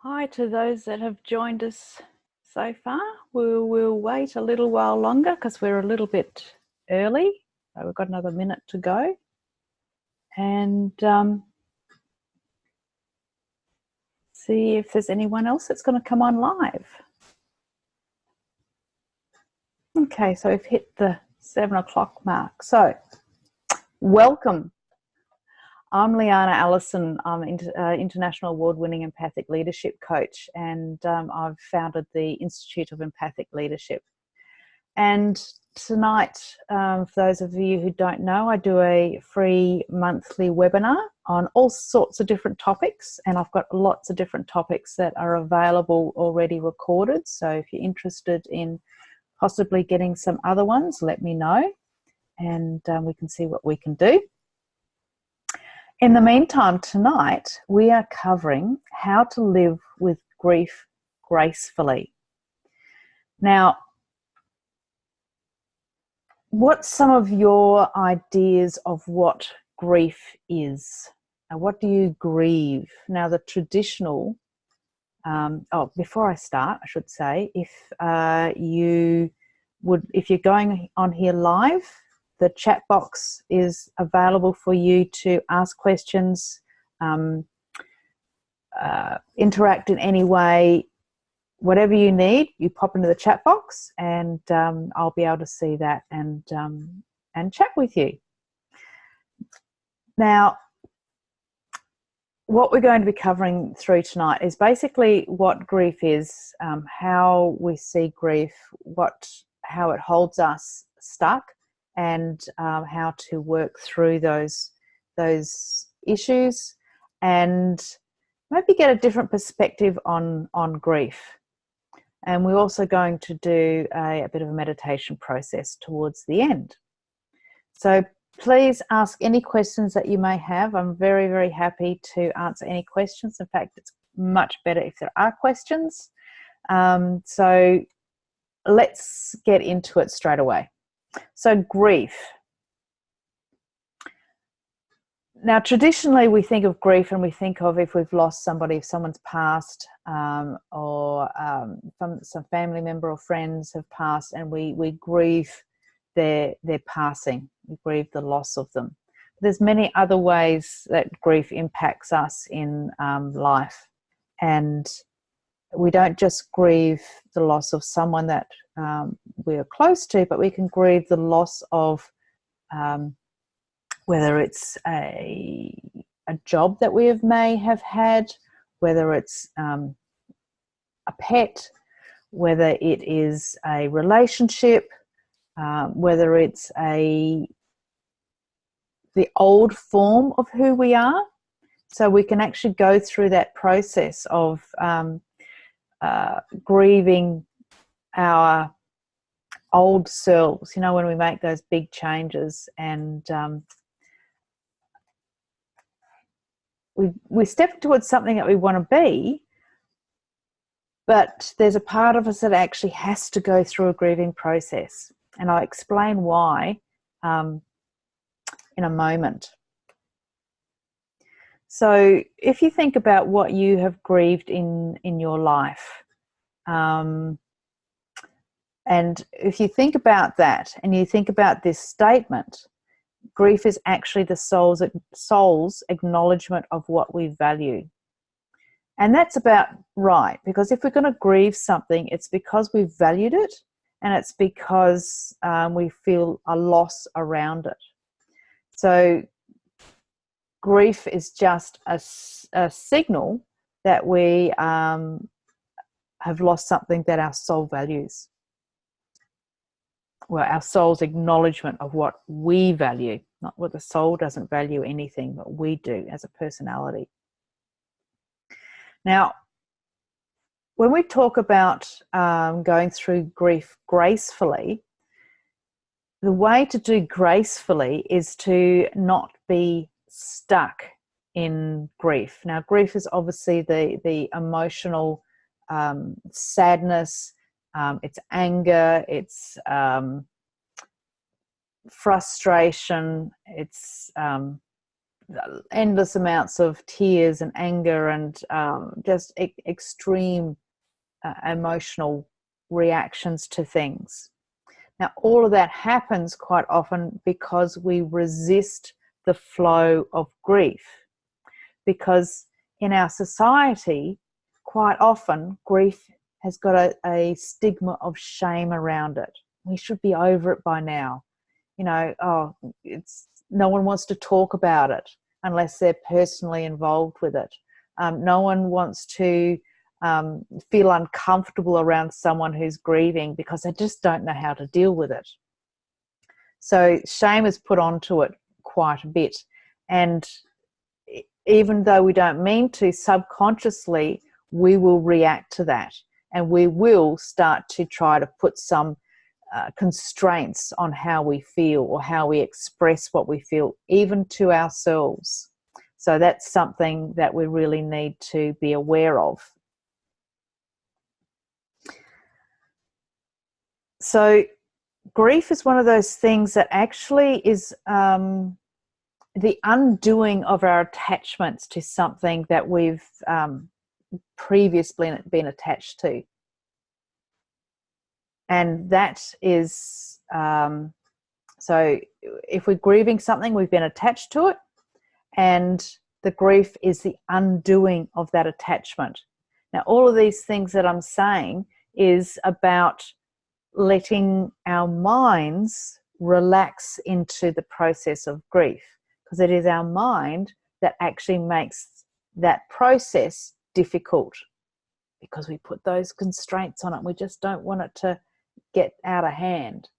Hi to those that have joined us so far. We'll wait a little while longer because we're a little bit early. So we've got another minute to go. And see if there's anyone else that's going to come on live. Okay, so we've hit the 7 o'clock mark. So welcome. I'm Liana Allison. I'm an international award-winning empathic leadership coach, and I've founded the Institute of Empathic Leadership. And tonight, for those of you who don't know, I do a free monthly webinar on all sorts of different topics, and I've got lots of different topics that are available already recorded. So if you're interested in possibly getting some other ones, let me know, and we can see what we can do. In the meantime, tonight we are covering how to live with grief gracefully. Now, what's some of your ideas of what grief is? Now, what do you grieve? Now, the traditional, before I start, I should say, if you're going on here live, the chat box is available for you to ask questions, interact in any way. Whatever you need, you pop into the chat box, and I'll be able to see that and chat with you. Now, what we're going to be covering through tonight is basically what grief is, how we see grief, how it holds us stuck, and how to work through those issues, and maybe get a different perspective on grief. And we're also going to do a bit of a meditation process towards the end. So please ask any questions that you may have. I'm very, very happy to answer any questions. In fact, it's much better if there are questions. So let's get into it straight away. So grief. Now, traditionally, we think of grief and we think of if we've lost somebody, if someone's passed, or some family member or friends have passed, and we grieve their passing. We grieve the loss of them. There's many other ways that grief impacts us in life, and we don't just grieve the loss of someone that we are close to, but we can grieve the loss of whether it's a job that we may have had, whether it's a pet, whether it is a relationship, whether it's the old form of who we are. So we can actually go through that process of grieving our old selves, when we make those big changes, and we step towards something that we want to be, but there's a part of us that actually has to go through a grieving process, and I'll explain why in a moment. So if you think about what you have grieved in your life, and if you think about that and you think about this statement, grief is actually the soul's acknowledgement of what we value. And that's about right, because if we're going to grieve something, it's because we've valued it, and it's because we feel a loss around it. So grief is just a signal that we have lost something that our soul values. Well, our soul's acknowledgement of what we value, not what the soul doesn't value anything, but we do as a personality. Now, when we talk about going through grief gracefully, the way to do gracefully is to not be stuck in grief. Now, grief is obviously the emotional sadness, it's anger, it's frustration, it's endless amounts of tears and anger and just extreme emotional reactions to things. Now, all of that happens quite often because we resist the flow of grief. Because in our society, quite often, grief has got a stigma of shame around it. We should be over it by now. You know, no one wants to talk about it unless they're personally involved with it. No one wants to feel uncomfortable around someone who's grieving because they just don't know how to deal with it. So shame is put onto it quite a bit. And even though we don't mean to, subconsciously, we will react to that. And we will start to try to put some constraints on how we feel or how we express what we feel, even to ourselves. So that's something that we really need to be aware of. So grief is one of those things that actually is the undoing of our attachments to something that we've previously been attached to. And that is, so if we're grieving something, we've been attached to it, and the grief is the undoing of that attachment. Now, all of these things that I'm saying is about letting our minds relax into the process of grief, because it is our mind that actually makes that process difficult, because we put those constraints on it. We just don't want it to get out of hand.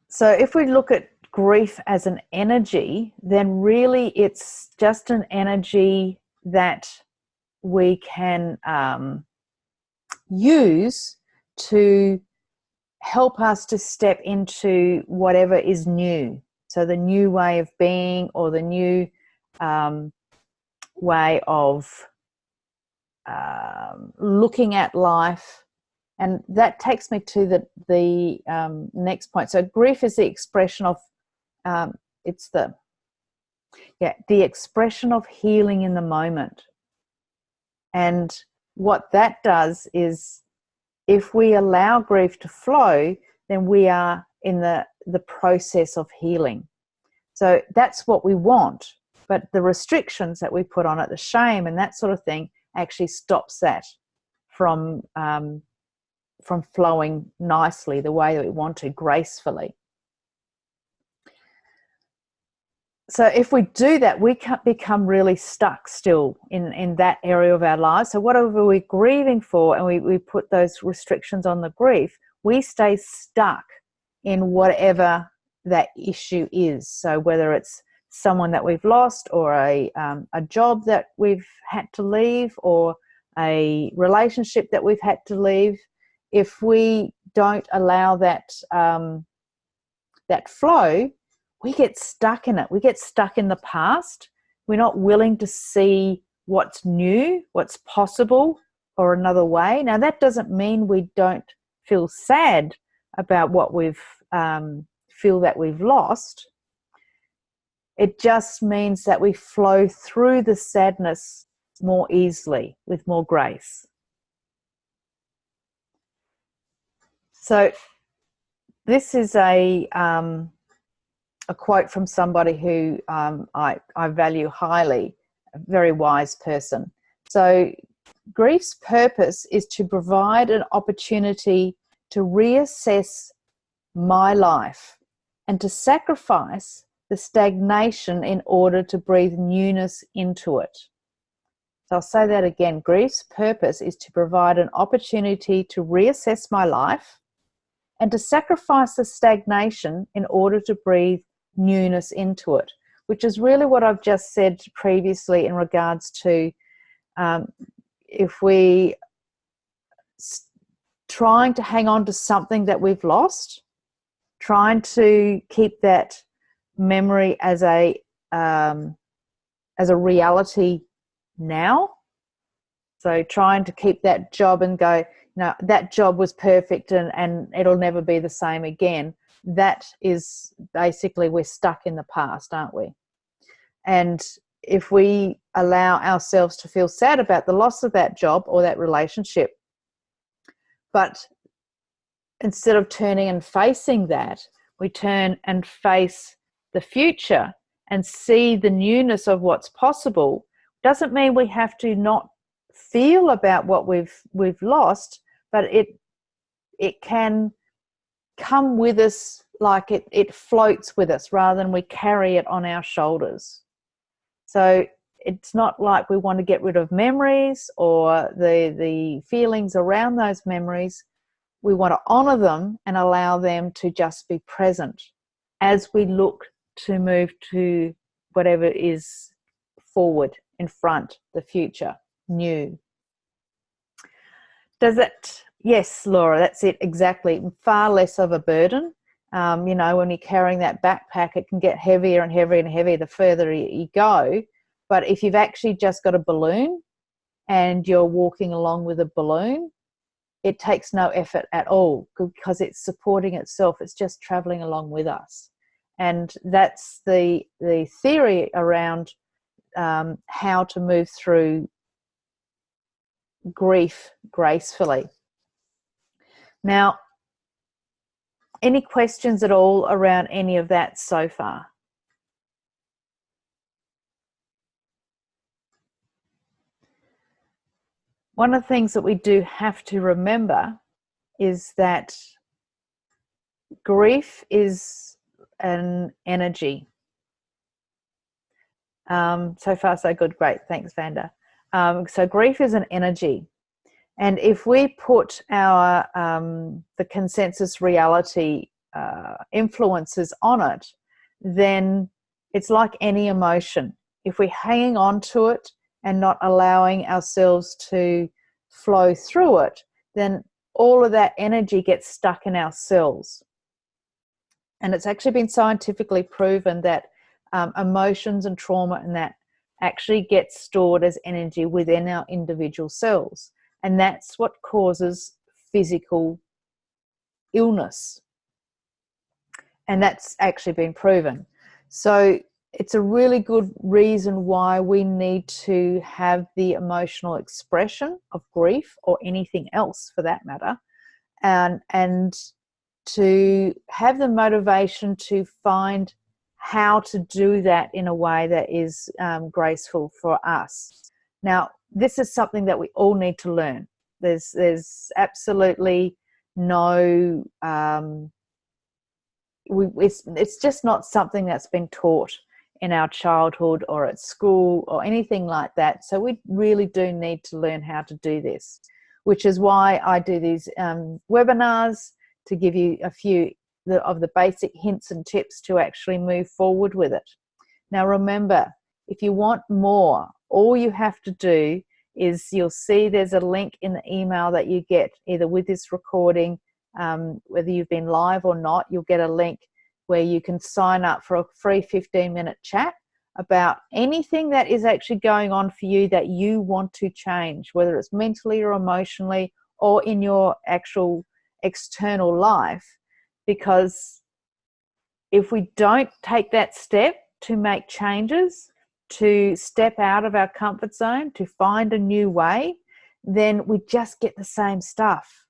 So if we look at grief as an energy, then really it's just an energy that we can use to help us to step into whatever is new. So the new way of being, or the new way of looking at life. And that takes me to the next point. So grief is the expression of the expression of healing in the moment. And what that does is, if we allow grief to flow, then we are in the process of healing. So that's what we want. But the restrictions that we put on it, the shame and that sort of thing, actually stops that from flowing nicely the way that we want to, gracefully. So if we do that, we can become really stuck still in that area of our lives. So whatever we're grieving for, and we put those restrictions on the grief, we stay stuck in whatever that issue is. So whether it's someone that we've lost, or a job that we've had to leave, or a relationship that we've had to leave, if we don't allow that that flow, we get stuck in it. We get stuck in the past. We're not willing to see what's new, what's possible, or another way. Now, that doesn't mean we don't feel sad about what we've feel that we've lost. It just means that we flow through the sadness more easily, with more grace. So this is a quote from somebody who I value highly, a very wise person. So grief's purpose is to provide an opportunity to reassess my life and to sacrifice the stagnation in order to breathe newness into it. So I'll say that again. Grief's purpose is to provide an opportunity to reassess my life and to sacrifice the stagnation in order to breathe newness into it, which is really what I've just said previously in regards to if we trying to hang on to something that we've lost, trying to keep that memory as a reality now. So trying to keep that job and go, that job was perfect and it'll never be the same again. that is basically, we're stuck in the past, aren't we? And if we allow ourselves to feel sad about the loss of that job or that relationship, but instead of turning and facing that, we turn and face the future and see the newness of what's possible, doesn't mean we have to not feel about what we've lost, but it can come with us, like it floats with us rather than we carry it on our shoulders. So it's not like we want to get rid of memories or the feelings around those memories. We want to honor them and allow them to just be present as we look to move to whatever is forward, in front, the future, new. Does it? Yes, Laura, that's it, exactly. Far less of a burden. You know, when you're carrying that backpack, it can get heavier and heavier and heavier the further you go. But if you've actually just got a balloon and you're walking along with a balloon, it takes no effort at all because it's supporting itself. It's just traveling along with us. And that's the theory around how to move through grief gracefully. Now, any questions at all around any of that so far? One of the things that we do have to remember is that grief is an energy. So far, so good. Great. Thanks, Vanda. So grief is an energy. And if we put our the consensus reality influences on it, then it's like any emotion. If we're hanging on to it and not allowing ourselves to flow through it, then all of that energy gets stuck in our cells. And it's actually been scientifically proven that emotions and trauma and that actually gets stored as energy within our individual cells. And that's what causes physical illness. And that's actually been proven. So it's a really good reason why we need to have the emotional expression of grief, or anything else for that matter, and to have the motivation to find how to do that in a way that is graceful for us. Now, this is something that we all need to learn. There's absolutely no, it's just not something that's been taught in our childhood or at school or anything like that. So we really do need to learn how to do this, which is why I do these webinars, to give you a few of the basic hints and tips to actually move forward with it. Now remember, if you want more, all you have to do is, you'll see there's a link in the email that you get either with this recording, whether you've been live or not, you'll get a link where you can sign up for a free 15-minute chat about anything that is actually going on for you that you want to change, whether it's mentally or emotionally or in your actual external life. Because if we don't take that step to make changes, to step out of our comfort zone, to find a new way, then we just get the same stuff.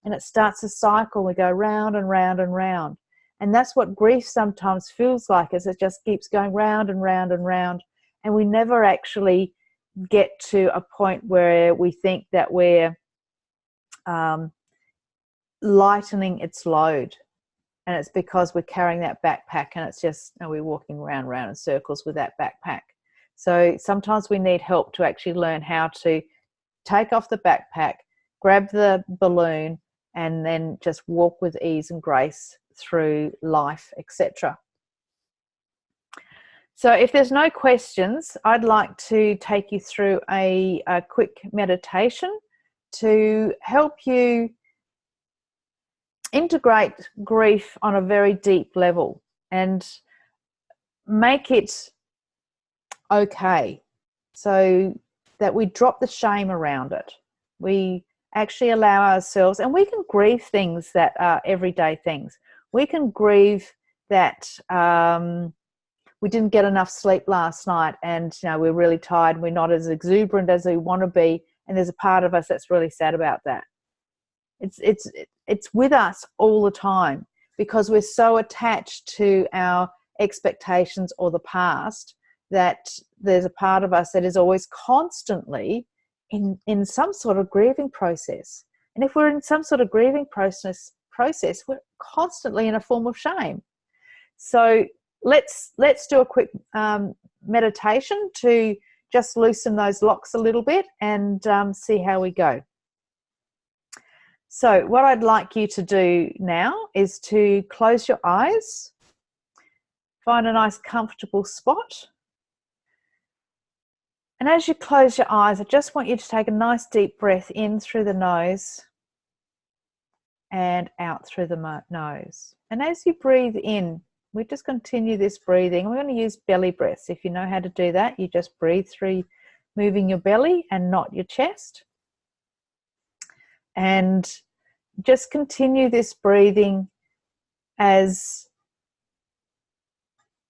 And it starts a cycle. We go round and round and round. And that's what grief sometimes feels like, is it just keeps going round and round and round. And we never actually get to a point where we think that we're lightening its load. And it's because we're carrying that backpack, and it's just, we're walking round and round in circles with that backpack. So sometimes we need help to actually learn how to take off the backpack, grab the balloon, and then just walk with ease and grace through life, etc. So if there's no questions, I'd like to take you through a quick meditation to help you integrate grief on a very deep level and make it okay, so that we drop the shame around it. We actually allow ourselves, and we can grieve things that are everyday things. We can grieve that we didn't get enough sleep last night, and we're really tired, we're not as exuberant as we want to be, and there's a part of us that's really sad about that. It's with us all the time because we're so attached to our expectations or the past that there's a part of us that is always constantly in some sort of grieving process. And if we're in some sort of grieving process, we're constantly in a form of shame. So let's do a quick meditation to just loosen those locks a little bit and see how we go. So what I'd like you to do now is to close your eyes, find a nice comfortable spot. And as you close your eyes, I just want you to take a nice deep breath in through the nose and out through the nose. And as you breathe in, we just continue this breathing. We're going to use belly breaths. If you know how to do that, you just breathe through moving your belly and not your chest. And just continue this breathing as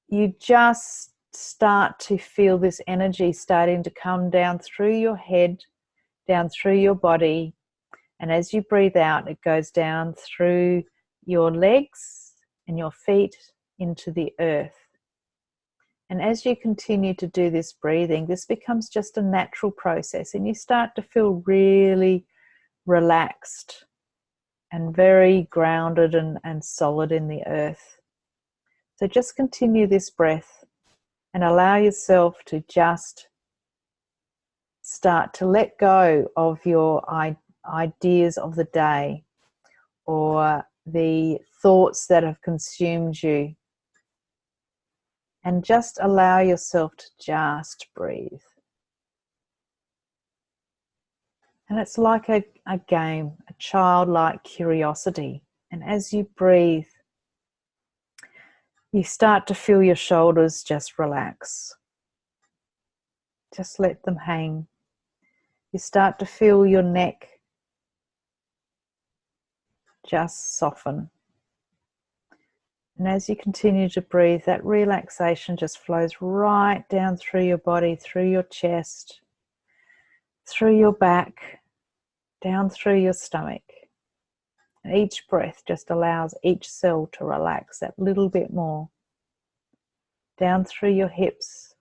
you just start to feel this energy starting to come down through your head, down through your body. And as you breathe out, it goes down through your legs and your feet into the earth. And as you continue to do this breathing, this becomes just a natural process, and you start to feel really relaxed and very grounded and solid in the earth. So just continue this breath and allow yourself to just start to let go of your ideas of the day or the thoughts that have consumed you, and just allow yourself to just breathe. And it's like a game, a childlike curiosity. And as you breathe, you start to feel your shoulders just relax. Just let them hang. You start to feel your neck just soften. And as you continue to breathe, that relaxation just flows right down through your body, through your chest, through your back, down through your stomach. And each breath just allows each cell to relax that little bit more. Down through your hips,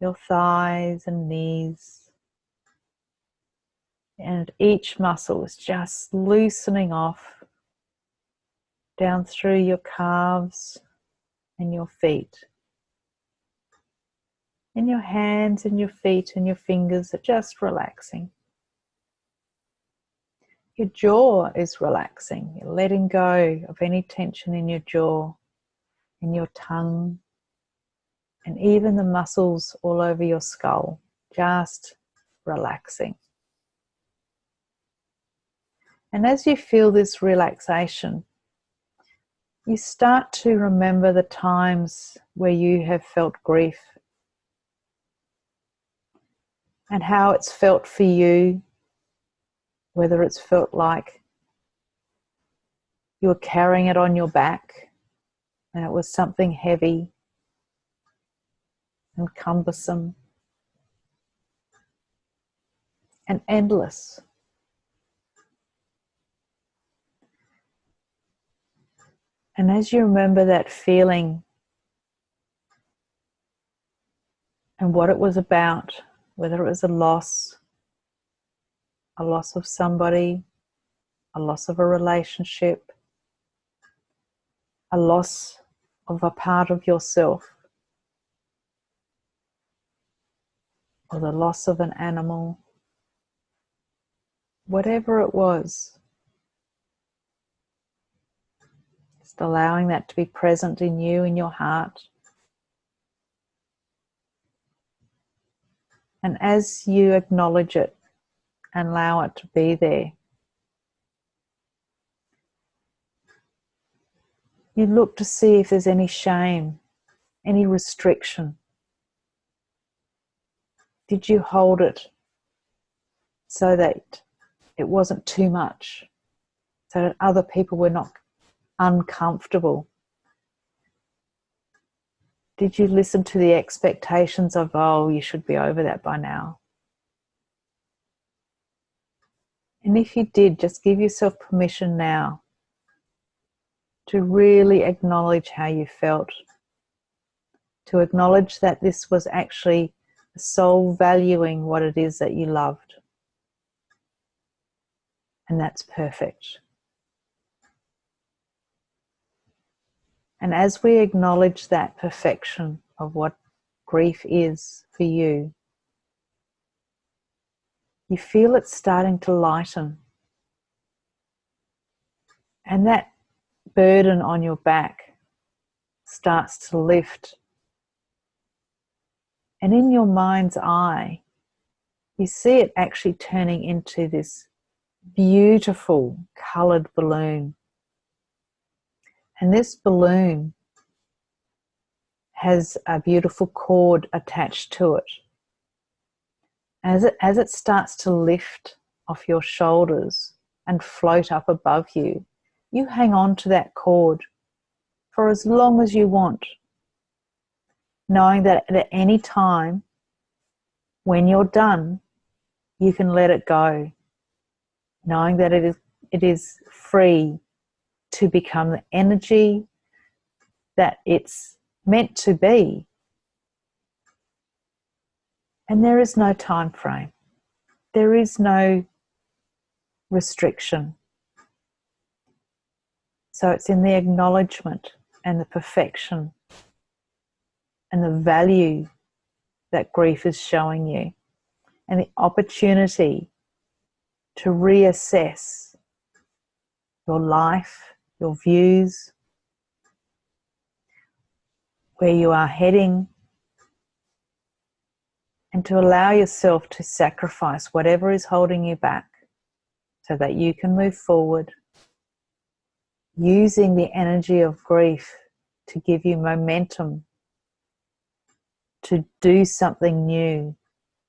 your thighs and knees. And each muscle is just loosening off down through your calves and your feet. And your hands and your feet and your fingers are just relaxing. Your jaw is relaxing. You're letting go of any tension in your jaw, in your tongue, and even the muscles all over your skull, just relaxing. And as you feel this relaxation, you start to remember the times where you have felt grief and how it's felt for you, whether it's felt like you were carrying it on your back and it was something heavy and cumbersome and endless. And as you remember that feeling and what it was about, whether it was a loss of somebody, a loss of a relationship, a loss of a part of yourself, or the loss of an animal, whatever it was, just allowing that to be present in you, in your heart. And as you acknowledge it and allow it to be there, you look to see if there's any shame, any restriction. Did you hold it so that it wasn't too much, so that other people were not uncomfortable? Did you listen to the expectations of, oh, you should be over that by now? And if you did, just give yourself permission now to really acknowledge how you felt, to acknowledge that this was actually the soul valuing what it is that you loved. And that's perfect. And as we acknowledge that perfection of what grief is for you, you feel it starting to lighten. And that burden on your back starts to lift. And in your mind's eye, you see it actually turning into this beautiful coloured balloon. And this balloon has a beautiful cord attached to it. As it starts to lift off your shoulders and float up above you, you hang on to that cord for as long as you want, knowing that at any time when you're done, you can let it go, knowing that it is free to become the energy that it's meant to be. And there is no time frame. There is no restriction. So it's in the acknowledgement and the perfection and the value that grief is showing you, and the opportunity to reassess your life, your views, where you are heading, and to allow yourself to sacrifice whatever is holding you back so that you can move forward, using the energy of grief to give you momentum to do something new,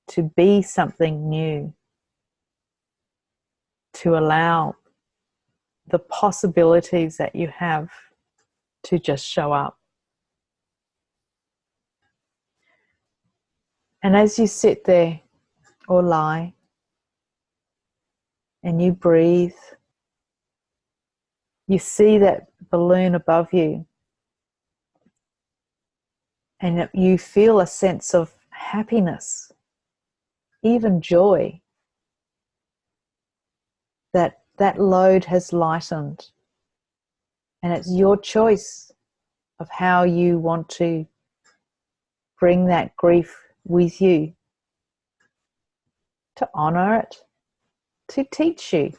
to be something new, to allow the possibilities that you have to just show up. And as you sit there or lie and you breathe, you see that balloon above you, and you feel a sense of happiness, even joy, that that load has lightened. And it's your choice of how you want to bring that grief with you, to honor it, to teach you,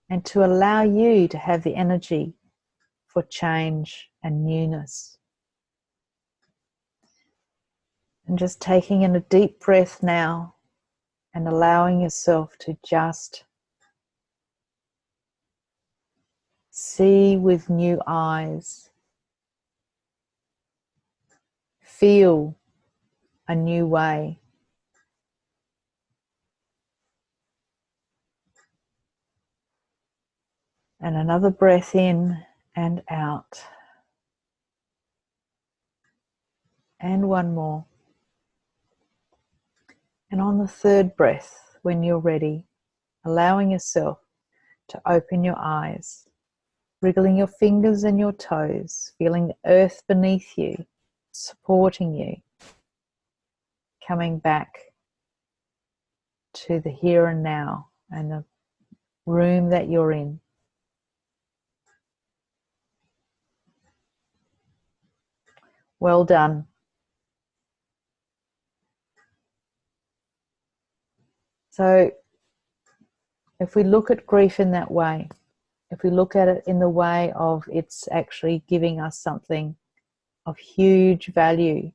and to allow you to have the energy for change and newness. And just taking in a deep breath now and allowing yourself to just see with new eyes, feel a new way. And another breath in and out. And one more. And on the third breath, when you're ready, allowing yourself to open your eyes, wriggling your fingers and your toes, feeling the earth beneath you, supporting you, coming back to the here and now and the room that you're in. Well done. So if we look at grief in that way, if we look at it in the way of it's actually giving us something of huge value,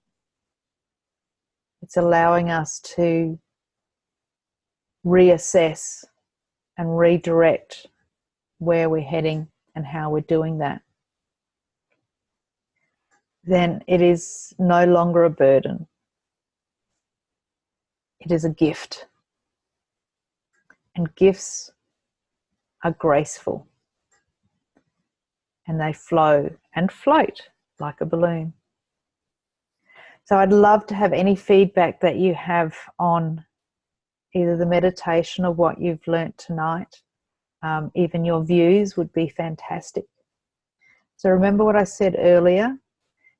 it's allowing us to reassess and redirect where we're heading and how we're doing that, then it is no longer a burden. It is a gift. And gifts are graceful. and they flow and float like a balloon. So I'd love to have any feedback that you have on either the meditation or what you've learnt tonight. Even your views would be fantastic. So remember what I said earlier.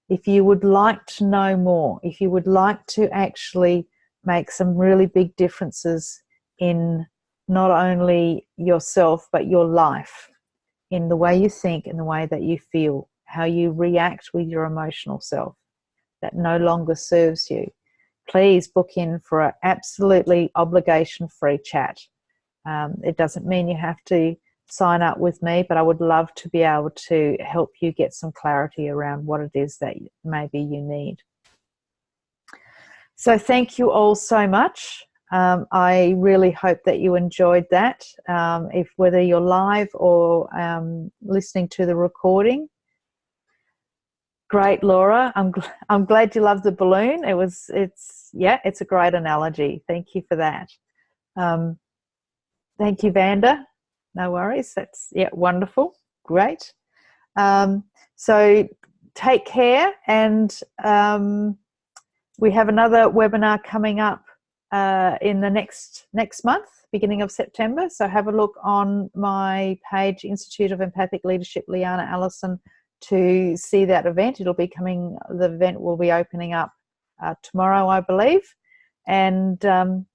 If you would like to know more, if you would like to actually make some really big differences in not only yourself but your life, in the way you think, in the way that you feel, how you react with your emotional self that no longer serves you, please book in for an absolutely obligation-free chat. It doesn't mean you have to sign up with me, but I would love to be able to help you get some clarity around what it is that maybe you need. So thank you all so much. I really hope that you enjoyed that. If whether you're live or listening to the recording. Great, Laura. I'm glad you love the balloon. It's a great analogy. Thank you for that. Thank you, Vanda. No worries. That's wonderful. Great. So take care, and we have another webinar coming up in the next month, beginning of September. So have a look on my page, Institute of Empathic Leadership, Liana Allison, to see that event. The event will be opening up tomorrow, I believe. And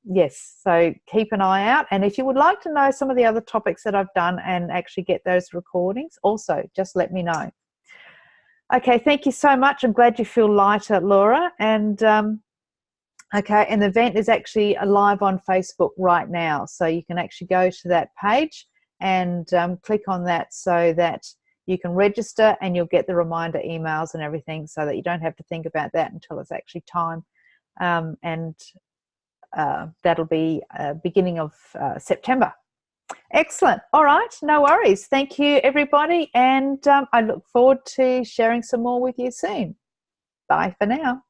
yes, so keep an eye out. And if you would like to know some of the other topics that I've done and actually get those recordings, also just let me know. Okay, thank you so much. I'm glad you feel lighter, Laura. And okay, and the event is actually live on Facebook right now. So you can actually go to that page and click on that so that you can register, and you'll get the reminder emails and everything, so that you don't have to think about that until it's actually time. And that'll be beginning of September. Excellent. All right, no worries. Thank you, everybody, and I look forward to sharing some more with you soon. Bye for now.